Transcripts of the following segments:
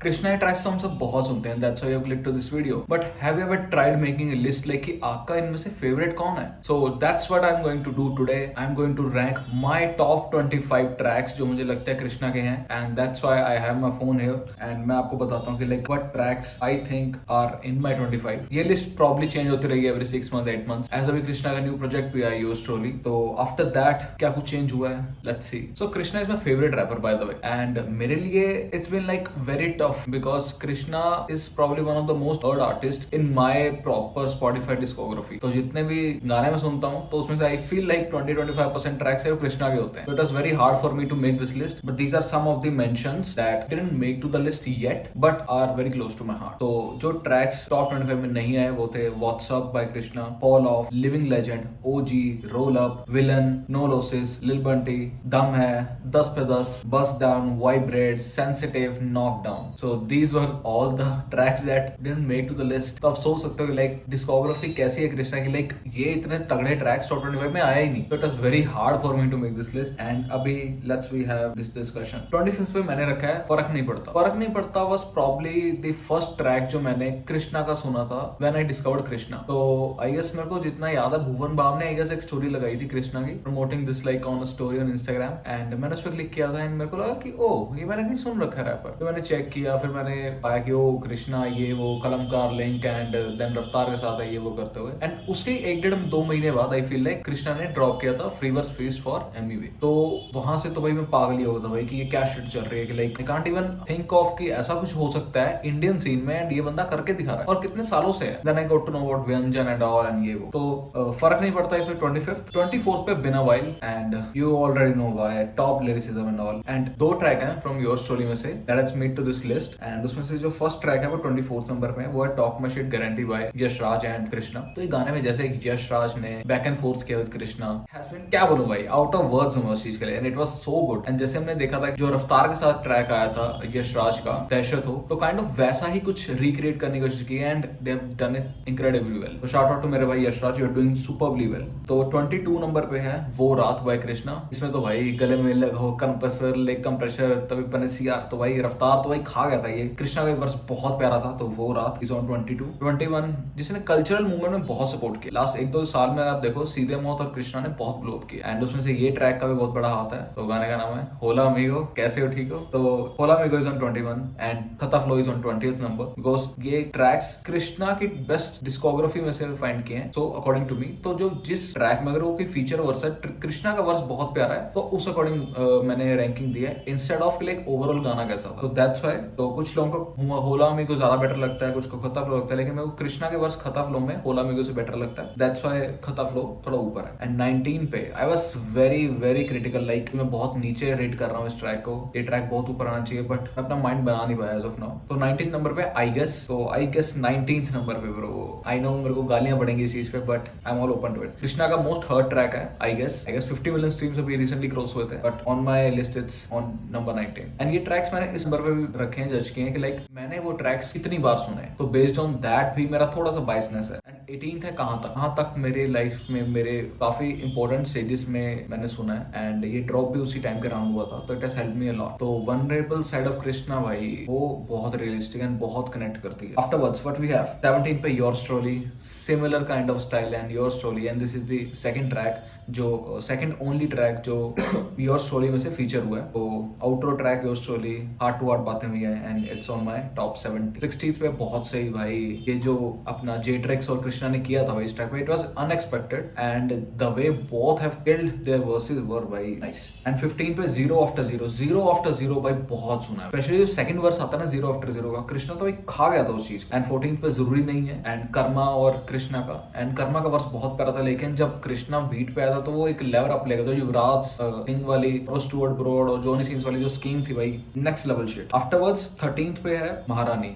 कृष्णा के ट्रैक्स तो हम सब बहुत सुनते हैं, that's why I click to this video. But have you ever tried making a list like कि आपका इनमें से फेवरेट कौन है? So that's what I am going to do today. I am going to rank my top 25 tracks जो मुझे लगता है कृष्णा के हैं, and that's why I have my phone here and मैं आपको बताता हूँ कि like what tracks I think are in my 25। ये लिस्ट प्रॉब्ली चेंज होती रहेगी एवरी 6 मंथ 8 मंथ्स, एज अभी कृष्णा का न्यू प्रोजेक्ट भी आया योर्स ट्रूली। तो आफ्टर दैट क्या कुछ चेंज हुआ है, let's see. So Krishna is my favourite rapper by the way, and मेरे लिए it's been like very tough because Krishna is probably one of the most heard artist in my proper Spotify discography. तो जितने भी गाने मैं सुनता हूँ तो उसमें से आई फील लाइक 20-25% ट्रैक्स सिर्फ कृष्णा के होते हैं। It was very hard for me to make this list, but these are some of the mentions that didn't make to the list yet but are very close to my heart. तो जो tracks top 25 में नहीं आए वो थे what's up by Krishna, fall off, living legend, OG, roll up, villain, no losses, lil Bunty, दम है, 10 पे 10, bust down, vibrate, sensitive, knock down. So these were all the tracks that didn't make to the list. तो आप सोच सकते हो कि like discography कैसी है कृष्णा की, लाइक ये इतने तगड़े ट्रैक्स टॉप 25 में आया ही नहीं। तो it was very hard for me to make this list, and अभी let's we have this discussion. 25 पे मैंने रखा है फर्क नहीं पड़ता was probably the first track जो मैंने कृष्णा का सुना था व्हेन आई डिस्कवर्ड कृष्णा। तो आई गेस मेरे को जितना याद है भुवन बाम ने आई गेस एक स्टोरी लगाई थी कृष्णा की, promoting this like on a story on Instagram, and मैंने उस पर क्लिक किया था एंड मेरे को लगा कि ओ ये मैंने कहीं सुन रखा है रैपर। तो मैंने चेक किया, फिर मैंने पाया कि ओ कृष्णा ये वो कलमकार लिंक एंड देन रफ्तार के साथ है ये वो करते हुए, एंड उसके 1-1.5-2 महीने बाद आई फील लाइक कृष्णा ने ड्रॉप किया था फ्रीवर्स फीस फॉर एमईवी। तो वहां से तो भाई मैं पागल ही हो गया था भाई कि ये क्या शिट चल रही है कि like I can't even think of कि ऐसा कुछ हो सकता है इंडियन सीन में, एंड ये बंदा करके दिखा रहा है और कितने सालों से है। Then I got to know about व्यंजन एंड ऑल एंड ये वो। तो फर्क नहीं पड़ता इसमें 25th 24th पे बिना while, and you already know why, top lyricism and all. And 2 track हैं फ्रॉम योर स्टोरी में से that has made to this list, and उसमें से जो फर्स्ट ट्रैक है वो 24th नंबर पे है, वो है talk my shit guarantee bye Yash Raj and Krishna. तो ये गाने में जैसे यश राज ने बैक एंड फोर्थ किया विद कृष्णा हैज बीन क्या बोलूं भाई आउट ऑफ वर्ड्स उस चीज के लिए, and it was so good. And जैसे हमने देखा था जो रफ्तार के साथ ट्रैक आया था यश राज का दहशत हो, तो काइंड ऑफ वैसा ही कुछ रिक्रिएट करने की कोशिश की, and they have done it incredibly well. तो शाउट आउट टू मेरे भाई Yash Raj, you are doing superbly well. तो 22 नंबर पे है वो रात बाय कृष्णा। इसमें तो भाई गले में लगाओ कंप्रेसर, लेग कंप्रेसर, तभी पनेसियार, तो भाई रफ्तार तो भाई खा गया था। ये कृष्णा का वर्स बहुत प्यारा था। तो वो रात इज ऑन 22। 21 जिसने कल्चरल मूवमेंट में बहुत सपोर्ट किया लास्ट 1-2 साल में, आप देखो सीधे मौत और कृष्णा ने बहुत ब्लो अप किया, एंड उसमें से ये ट्रैक का भी बहुत बड़ा हाथ है। तो गाने का नाम है होला अमीगो, कैसे हो ठीक हो। तो होला अमीगो इज ऑन 21 एंड खता flow is on 20th number, because ये ट्रैक्स कृष्णा की बेस्ट डिस्कोग्राफी में से फाइंड किए हैं। सो अकॉर्डिंग टू मी, तो जो जिस ट्रैक में अगर वो कोई फीचर वर्स है, कृष्णा का वर्स बहुत प्यारा है, तो उस अकॉर्डिंग मैंने रैंकिंग दी है इंस्टेड ऑफ लाइक ओवरऑल गाना कैसा था। तो दैट्स व्हाई तो कुछ लोगों को होला अमीगो ज्यादा बेटर लगता है, कुछ को खता फ्लो लगता है, लेकिन मेरे को कृष्णा के वर्स खता फ्लो में होला अमीगो से बेटर लगता है। दैट्स व्हाई खता फ्लो थोड़ा ऊपर है। एंड 19 पे I was very very critical, like मैं बहुत नीचे रेट कर रहा हूँ इस ट्रैक को, ये ट्रैक बहुत ऊपर आना चाहिए, बट मैं अपना माइंड बना नहीं पाया एज ऑफ नाउ। तो 19th नंबर पे आई गेस, तो आई गेस 19th नंबर पे ब्रो, आई नो मेरे को गालियां पड़ेंगी इस चीज पे, but I am all open to it. Krishna का मोस्ट हर्ट ट्रैक है आई गेस 50 मिलियन स्ट्रीम्स अभी रिसेंटली क्रॉस हुए थे, but on my list it's on number 19। And ये ट्रैक्स मैंने इस नंबर पे भी रखे हैं, जज किए हैं कि लाइक मैंने वो ट्रैक्स कितनी बार सुने, तो बेस्ड ऑन दैट भी मेरा थोड़ा सा बायसनेस है। 18th है कहाँ तक मेरे लाइफ में मेरे काफी इंपॉर्टेंट स्टेजेस में मैंने सुना है, एंड ये ड्रॉप भी उसी टाइम के राउंड हुआ था, तो it has help me a lot. तो वनरेबल साइड ऑफ कृष्णा भाई वो बहुत रियलिस्टिक एंड बहुत कनेक्ट करती है। आफ्टरवर्ड्स व्हाट वी हैव 17 पे your story, similar kind of style and your story, and this is the second track, जो second only track जो योर स्टोरी में से फीचर हुआ है। तो outro track your story, heart to heart बातें हुई है, and it's on my top 70। 60th पे बहुत सही भाई, ये जो अपना जेट्रिक्स और कृष्णा ने किया था भाई इस ट्रैक पे, it was unexpected, and the way both have killed their verses वर भाई नाइस। एंड 15 पे जीरो आफ्टर जीरो भाई बहुत सुना है, स्पेशली जो सेकंड वर्स आता है ना जीरो आफ्टर जीरो का, कृष्णा तो भाई खा गया था उस चीज। एंड 14 पे जरूरी नहीं है, एंड कर्मा और कृष्णा का, एंड कर्मा का वर्स बहुत प्यारा था, लेकिन जब कृष्णा बीट पे आया था तो वो एक लेवल अप लेगा, तो युवराज सिंह वाली और स्टुअर्ट ब्रॉड और जॉनी सिंस वाली जो स्कीम थी भाई, next level shit. Afterwards 13th पे है महारानी।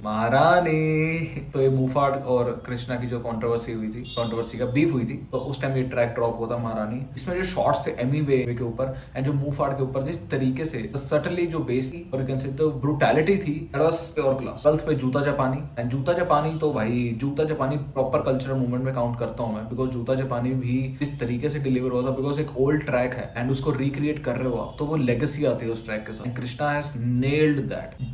तो ये मुफाट और कृष्णा की जो कंट्रोवर्सी का बीफ हुई थी, तो उस टाइम ये ट्रैक ड्रॉप हुआ था महारानी। इसमें जो शॉट्स थे एमी वे के ऊपर एंड जो मुफाट के ऊपर जिस तरीके से सटनली जो बेस थी और यू कैन से तो ब्रूटैलिटी थी, that was pure class. 12th पे जूता जापानी, एंड जूता जापानी तो भाई जूता जापानी प्रॉपर कल्चरल मूवमेंट में काउंट करता हूं मैं, बिकॉज जूता जापानी भी इस तरीके से डिलीवर फेवर हुआ था बिकॉज एक ओल्ड ट्रैक है एंड उसको रिक्रिएट कर रहे हो आप, तो वो लेगेसी आती है उस ट्रैक के साथ। Krishna has nailed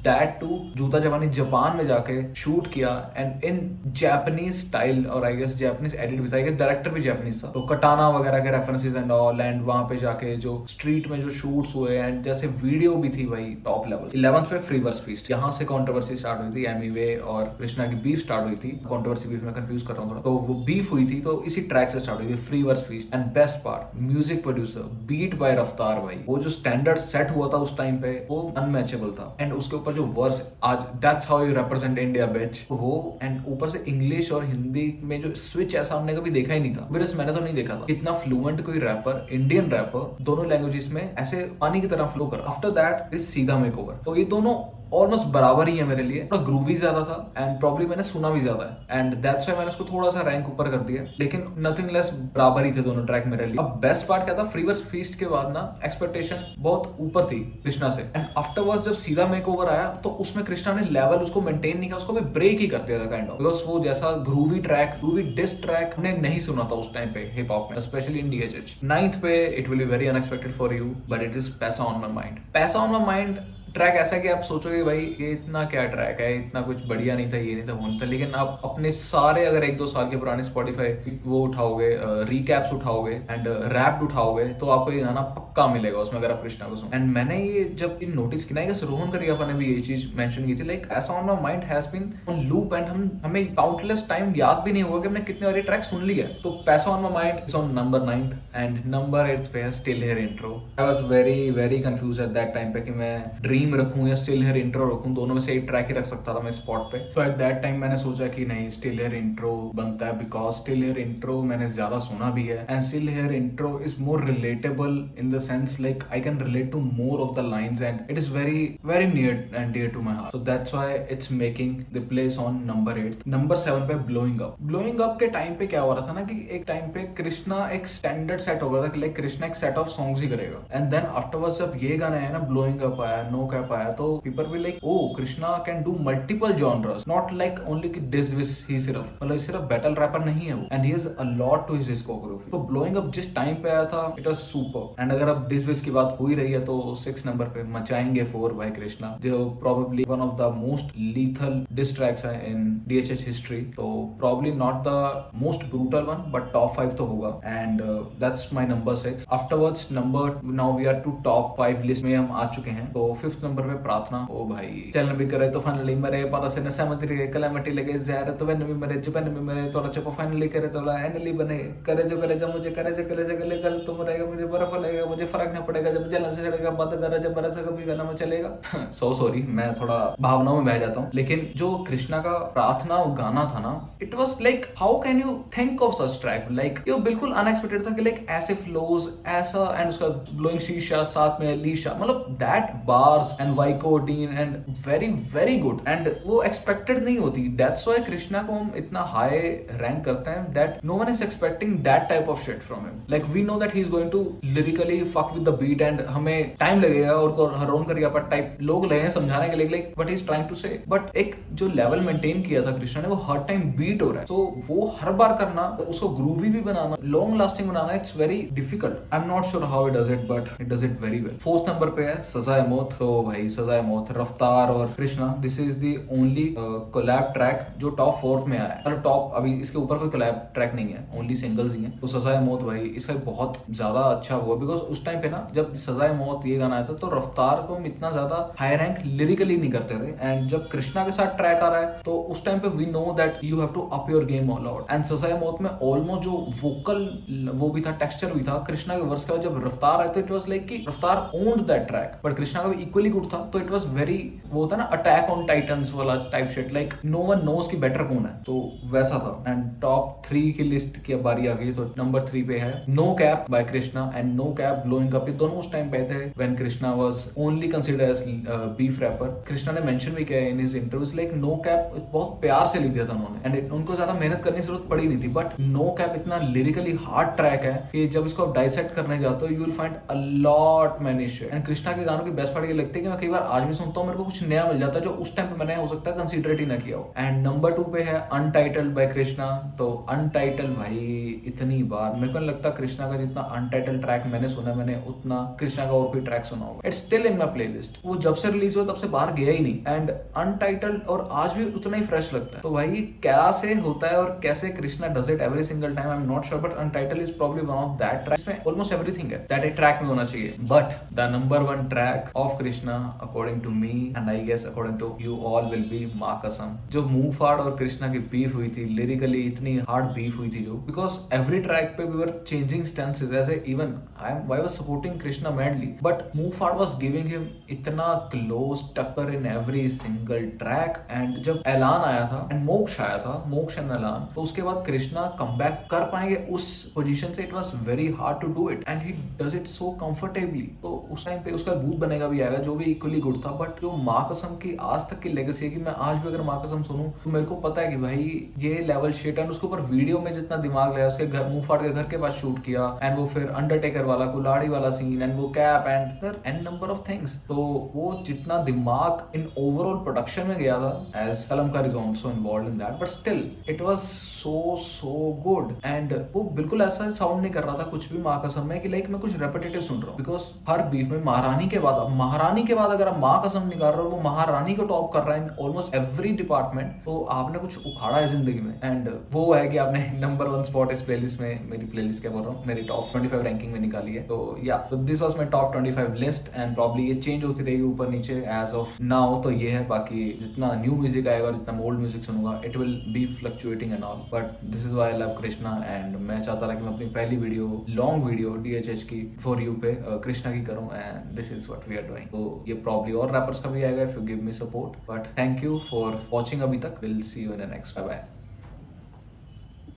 that to जूता जवानी जापान में जाके शूट किया एंड इन जापानीज स्टाइल, और आई गेस जापानीज एडिट भी था, आई गेस डायरेक्टर भी जापानीज था, तो कटाना वगैरह के रेफरेंसेस एंड ऑल, एंड वहां पे जाके जो स्ट्रीट में जो शूट्स हुए एंड जैसे वीडियो भी थी भाई टॉप लेवल। 11th पे फ्री वर्स फीस्ट, यहाँ से कंट्रोवर्सी स्टार्ट हुई थी, एमी वे और कृष्णा की बीफ स्टार्ट हुई थी। कंट्रोवर्सी बीफ में कंफ्यूज कर रहा हूँ थोड़ा, तो वो बीफ हुई थी तो इसी ट्रैक से स्टार्ट हुई थी, free verse feast. And best part, music producer beat by Raftaar भाई, वो जो स्टैंडर्ड सेट हुआ था उस टाइम पे वो अनमैचेबल था। एंड उसके ऊपर जो वर्स, आज that's how you represent India bitch, वो एंड ऊपर से इंग्लिश और हिंदी में जो स्विच ऐसा हमने कभी देखा ही नहीं था, मैंने तो नहीं देखा था इतना फ्लुएंट कोई रैपर, इंडियन रैपर दोनों लैंग्वेजेस में ऐसे पानी की तरह फ्लो कर। आफ्टर दैट इज सीधा मेकओवर, तो ये दोनों ऑलमोस्ट बराबर ही है मेरे लिए, थोड़ा ग्रूवी ज्यादा था एंड प्रॉब्ली मैंने सुना भी ज्यादा है एंड दैट्स व्हाई मैंने उसको थोड़ा सा रैंक ऊपर कर दिया, लेकिन नथिंग लेस बराबर ही थे दोनों ट्रैक मेरे लिए। अब बेस्ट पार्ट क्या था, फ्री वर्स फीस्ट के बाद ना एक्सपेक्टेशन बहुत ऊपर थी कृष्णा से, एंड आफ्टरवर्ड्स जब सीधा मेकओवर आया तो उसमें कृष्णा ने लेवल उसको मेंटेन नहीं किया, उसको भी ब्रेक ही कर दिया था काइंड ऑफ, बिकॉज वो जैसा groovy track, groovy diss track हमने नहीं सुना था उस टाइम पे हिप हॉप में, स्पेशली इन DHH। 9th पे it will be very unexpected for you but it is पैसा ऑन माई माइंड। पैसा ऑन माई माइंड ट्रैक ऐसा कि आप सोचोगे भाई ये इतना क्या ट्रैक है, इतना कुछ बढ़िया नहीं था, ये नहीं था, वो नहीं था, लेकिन आप अपने सारे अगर 1-2 साल के पुराने स्पॉटिफाई वो उठाओगे, रिकैप्स उठाओगे एंड रैप्ड उठाओगे तो आपको ये गाना पक्का मिलेगा उसमें अगर आप कृष्णा को सुनो। एंड मैंने ये जब नोटिस किया ना, रोहन करियप्पा ने भी ये चीज मेंशन की थी, लाइक ऐसा on my mind has been on loop and हमें काउंटलेस टाइम याद भी नहीं होगा कि हमने कितने बार ट्रैक सुन लिया। तो पैसा on my mind is on number 9th and number 8 पे है still here intro. I was very very confuse at that time पे कि मैं ड्रीम रखूं या स्टिल हियर इंट्रो रखूं, दोनों में से एक ट्रैक ही रख सकता था मैं स्पॉट पे। तो एट दैट टाइम मैंने सोचा कि नहीं, स्टिल हियर इंट्रो बनता है बिकॉज स्टिल हियर इंट्रो मैंने ज्यादा सुना भी है and still here intro is more relatable in the sense like I can relate to more of the lines and it is very very near and dear to my heart, so that's why it's making the place on number 8। Number 7 पे blowing up. Blowing up के time पे क्या हो रहा था ना कि एक टाइम पे कृष्णा एक स्टैंडर्ड सेट हो गया था कि लाइक कृष्णा एक सेट ऑफ सॉन्ग्स ही करेगा एंड देन आफ्टरवर्ड्स जब ये गाना है ना ब्लोइंग अप आया, नो कैप आया, तो people will like oh Krishna can do multiple genres, not like only कि डिस विस ही सिर्फ, मतलब सिर्फ बैटल रैपर नहीं है वो, and he has a lot to his discography. तो ब्लोइंग अप जिस टाइम पे आया था इट वाज सुपर। एंड अगर अब डिस विस की बात हो ही रही है तो 6 नंबर पे मचाएंगे 4 बाय कृष्णा, जो probably one of the most lethal diss tracks है इन DHH हिस्ट्री, तो probably not the most brutal one but top 5 तो होगा and that's my number 6। Afterwards number, now we are to top 5 list में हम आ चुके हैं, तो 5th number पे प्रार्थना। ओ भाई चलन भी करे तो फाइनली मरे, पता से नशा मत रे, कलामटी लगे जहर तो वैन भी मरे, जुबान भी मरे, थोड़ा चुप फाइनली करे तो एनली बने, करे जो मुझे करे जो गले कल तुम रहेगा, मुझे बर्फ लगेगा, मुझे फर्क नहीं पड़ेगा, जब जलन से चढ़ेगा बात कर, जब बरस कभी गाना में चलेगा। सो सॉरी मैं थोड़ा भावनाओं में बह जाता हूँ, लेकिन जो कृष्णा का प्रार्थना गाना था ना, it was like how can you think of such track, like ये बिल्कुल अनएक्सपेक्टेड था कि लाइक ऐसे फ्लोज ऐसा एंड उसका ब्लोइंग शीशा साथ में लीशा, मतलब that bars and Vicodin and very very good and वो एक्सपेक्टेड नहीं होती। दैट्स व्हाई कृष्णा को हम इतना हाई रैंक करते हैं, that no one is expecting that type of shit from him, like we know that he is going to lyrically fuck with the beat and हमें time लगेगा और रोहन करियप्पा टाइप लोग लगे समझाने के लिए like but he is trying to say, but एक जो लेवल मेंटेन किया था कृष्णा ने वो हर टाइम बीट हो रहा है, तो वो हर बार करना, उसको ग्रूवी भी बनाना, लॉन्ग लास्टिंग बनाना, it's very difficult. I am not sure how it does it but it does it very well. 4th number पे है सजाए मौत। तो भाई सजाए मौत, रफ्तार और Krishna, this is the only collab track जो टॉप 4th में आया है, मतलब टॉप अभी इसके ऊपर कोई कोलैब ट्रैक नहीं है, ओनली सिंगल्स ही हैं। तो सजाए मौत भाई इसका बहुत ज्यादा अच्छा हुआ बिकॉज उस टाइम पे ना जब सजाए मौत ये गाना आया था तो रफ्तार को हम इतना ज्यादा हाई रैंक लिरिकली नहीं करते थे, एंड जब कृष्णा के साथ ट्रैक आ रहा है तो उस टाइम पे we know that you have to up your game all out, and सजाए मौत में ऑलमोस्ट जो वोकल वो भी था, टेक्सचर भी था कृष्णा के वर्स का। जब रफ्तार आया तो इट वाज लाइक कि रफ्तार owned that track, but Krishna का भी इक्वली गुड था, तो इट वाज वेरी, वो होता ना अटैक ऑन टाइटन्स वाला type shit, like no one knows की बेटर कौन है, तो वैसा था। एंड टॉप 3 की लिस्ट की बारी आ गई, तो नंबर 3 पे है no cap by Krishna and no cap blowing up. ये दोनों उस टाइम पे थे when Krishna was only considered as beef rapper. Krishna ने मेंशन भी किया in his interviews like no cap बहुत प्यार से लिख दिया था उन्होंने, एंड उनको ज्यादा मेहनत करने की जरूरत पड़ी नहीं थी, बट नो कैप इतना लिरिकली हार्ड ट्रैक है कि जब इसको आप डाइसेक्ट करने जाते हो you will find a lot many shit. And Krishna के गानों की बेस्ट पार्ट ये लगती सकते कि मैं कई बार आज भी सुनता हूँ, मेरे को कुछ नया मिल जाता है जो उस टाइम पे मैंने हो सकता है कंसिडरेट ही ना किया हो। एंड नंबर 2 पे है अनटाइटल्ड बाय कृष्णा। तो अनटाइटल्ड भाई इतनी बार मेरे को नहीं लगता कृष्णा का जितना अनटाइटल्ड ट्रैक मैंने सुना, मैंने उतना कृष्णा का और कोई ट्रैक सुना होगा। It's still in my playlist. वो जब से रिलीज हुआ तब से बाहर गया ही नहीं, एंड अनटाइटल्ड और आज भी उतना ही फ्रेश लगता है। तो भाई कैसे होता है और कैसे Krishna does it every single time, I am not sure, but untitled is probably one of that track इसमें ऑलमोस्ट एवरीथिंग है दैट एक ट्रैक में होना चाहिए। But the number 1 track of Krishna according to me and I guess according to you all will be माँ कसम। जो मूव फाड़ और कृष्णा की बीफ हुई थी, लिरिकली इतनी हार्ड बीफ हुई थी जो, बिकॉज एवरी ट्रैक पे वी वर चेंजिंग स्टैंसेस, ऐसे even I was supporting Krishna madly, but move फाड़ वाज गिविंग हिम इतना क्लोज टक्कर in every single track. And जब ऐलान आया था एंड मोक्ष आया था, मोक्ष एंड ऐलान, तो उसके बाद कृष्णा कमबैक कर पाएंगे उस पोजीशन से, it was very hard to do it and he does it so comfortably. तो उस टाइम पे उसका भूत बनेगा भी आएगा जो भी इक्वली गुड था। बट जो माँ कसम की आज तक की लेगेसी है कि मैं आज भी अगर माँ कसम सुनूं तो मेरे को पता है कि भाई ये लेवल शिट है। उसके ऊपर वीडियो में जितना दिमाग लगा, उसके घर मुंह फाड़ के घर के पास शूट किया, एंड वो फिर अंडरटेकर वाला कुल्हाड़ी वाला सीन एंड वो cap and n number of things. तो वो जितना दिमाग इन ओवरऑल प्रोडक्शन में गया था, as Kalamkaar is also involve in that, but still it was so good. And वो बिल्कुल ऐसा साउंड नहीं कर रहा था कुछ भी माँ कसम में कि लाइक मैं कुछ रेपिटेटिव सुन रहा हूँ। बिकॉज हर बीफ में महारानी के बाद अगर आप माँ कसम निकाल रहे हो, वो महारानी को टॉप कर रहा है इन ऑलमोस्ट एवरी डिपार्टमेंट, तो आपने कुछ उखाड़ा है जिंदगी में। एंड वो है कि आपने नंबर 1 स्पॉट इस प्लेलिस्ट में, मेरी प्लेलिस्ट क्या बोल रहा हूँ, मेरी टॉप 25 रैंकिंग में निकाली है। तो या तो this was my top 25 list and probably ये चेंज होती रहेगी ऊपर नीचे एज ऑफ नाउ। तो ये है, बाकी जितना न्यू म्यूजिक आएगा और जितना ओल्ड म्यूजिक सुनूंगा it will be fluctuating and all, but this is why I love Krishna. And मैं चाहता था कि मैं अपनी पहली वीडियो, लॉन्ग वीडियो DHH की फॉर यू पे कृष्णा की करूं, and this is what we are doing. तो ये प्रॉब्ली और रैपर्स का भी आएगा if you give me support, but thank you for watching अभी तक। Will see you in the next, bye bye.